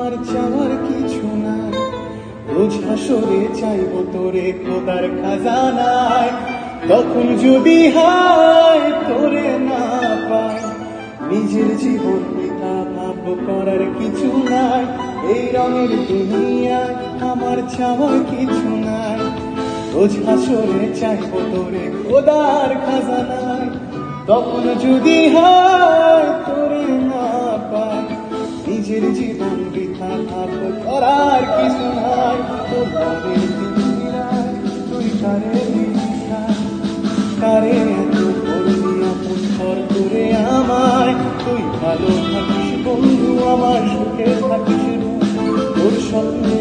আমার চাওয়ার কিছু নাই, রোজ হাসরে চাইব তোরে খোদার খাজানায়। তখন যদি হয় তোরে না পাই, নিজের জীবন বৃথা ভাব করার কিছু নাই। এই রঙের দুনিয়ায় আমার চাওয়ার কিছু নাই, রোজ হাসরে চাইব তোরে খোদার খাজানায়। তখন যদি হয় তোরে না পাই, নিজের জীবন বৃথা ভাব করার কিছু নাই। তোর মনের দুনিয়ায় তুই কারে কারে এত করবি আপন ঘর করে আমায়। তুই ভালো থাকিস বন্ধু, আমার সুখে থাকিস, তোর স্বপ্নে